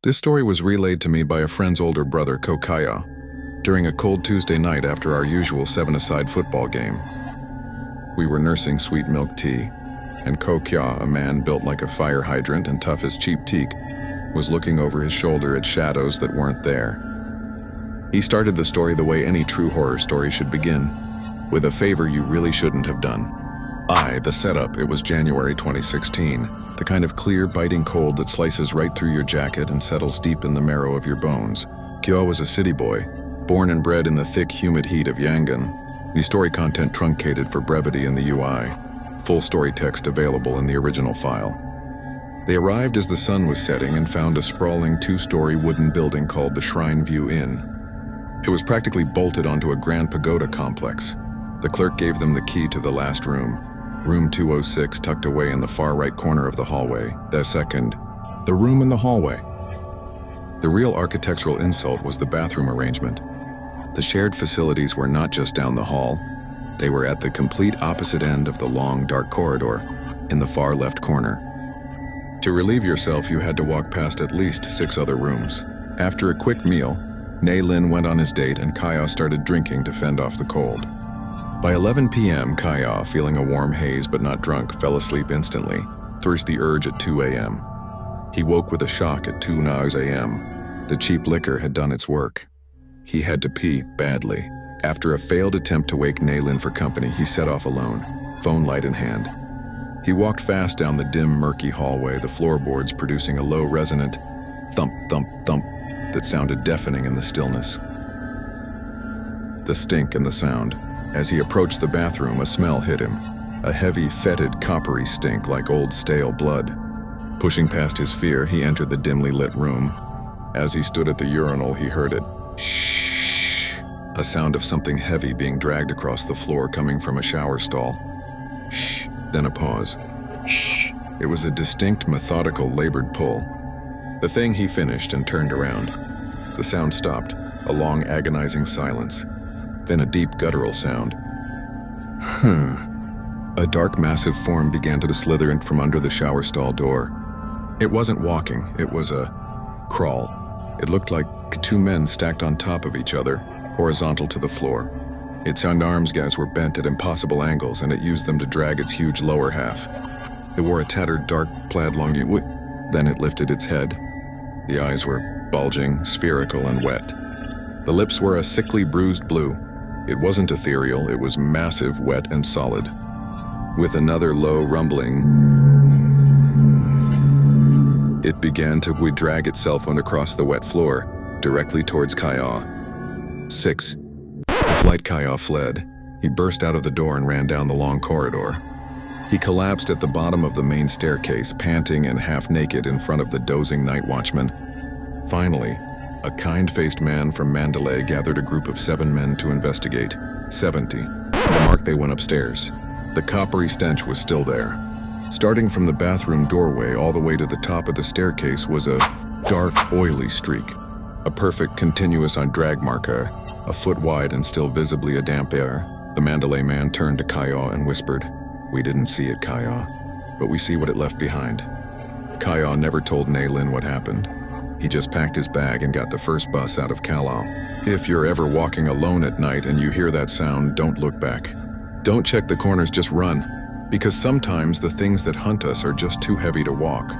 This story was relayed to me by a friend's older brother, Ko Kaya, during a cold Tuesday night after our usual seven-a-side football game. We were nursing sweet milk tea, and Ko Kya, a man built like a fire hydrant and tough as cheap teak, was looking over his shoulder at shadows that weren't there. He started the story the way any true horror story should begin, with a favor you really shouldn't have done. The setup, it was January 2016, the kind of clear, biting cold that slices right through your jacket and settles deep in the marrow of your bones. Kyo was a city boy, born and bred in the thick, humid heat of Yangon. The story content truncated for brevity in the UI. Full story text available in the original file. They arrived as the sun was setting and found a sprawling two-story wooden building called the Shrine View Inn. It was practically bolted onto a grand pagoda complex. The clerk gave them the key to the last room, room 206, tucked away in the far right corner of the hallway. The room in the hallway. The real architectural insult was the bathroom arrangement. The shared facilities were not just down the hall, they were at the complete opposite end of the long, dark corridor, in the far left corner. To relieve yourself, you had to walk past at least 6 other rooms. After a quick meal, Nei Lin went on his date and Kaya started drinking to fend off the cold. By 11 p.m., Kaya, feeling a warm haze but not drunk, fell asleep instantly, through the urge at 2 a.m. He woke with a shock at 2 a.m. The cheap liquor had done its work. He had to pee badly. After a failed attempt to wake Nei Lin for company, he set off alone, phone light in hand. He walked fast down the dim, murky hallway, the floorboards producing a low, resonant thump, thump, thump that sounded deafening in the stillness. The stink and the sound. As he approached the bathroom, a smell hit him, a heavy, fetid, coppery stink like old stale blood. Pushing past his fear, he entered the dimly lit room. As he stood at the urinal, he heard it. Shh. A sound of something heavy being dragged across the floor coming from a shower stall. Shh. Then a pause. Shh. It was a distinct, methodical, labored pull. The thing he finished and turned around. The sound stopped, a long, agonizing silence. Then a deep, guttural sound. A dark, massive form began to slither in from under the shower stall door. It wasn't walking, it was a crawl. It looked like 2 men stacked on top of each other, horizontal to the floor. Its arms were bent at impossible angles, and it used them to drag its huge lower half. It wore a tattered, dark plaid long. Then it lifted its head. The eyes were bulging, spherical, and wet. The lips were a sickly, bruised blue. It wasn't ethereal, it was massive, wet, and solid. With another low rumbling, it began to drag itself across the wet floor, directly towards Kaya. 6. The flight Kaya fled. He burst out of the door and ran down the long corridor. He collapsed at the bottom of the main staircase, panting and half-naked in front of the dozing night watchman. Finally, a kind-faced man from Mandalay gathered a group of 7 men to investigate. 70. The mark they went upstairs. The coppery stench was still there. Starting from the bathroom doorway all the way to the top of the staircase was a dark, oily streak. A perfect, continuous drag marker, a foot wide and still visibly a damp air. The Mandalay man turned to Kaya and whispered, "We didn't see it, Kaya, but we see what it left behind." Kaya never told Nei Lin what happened. He just packed his bag and got the first bus out of Kalao. If you're ever walking alone at night and you hear that sound, don't look back. Don't check the corners, just run. Because sometimes the things that hunt us are just too heavy to walk.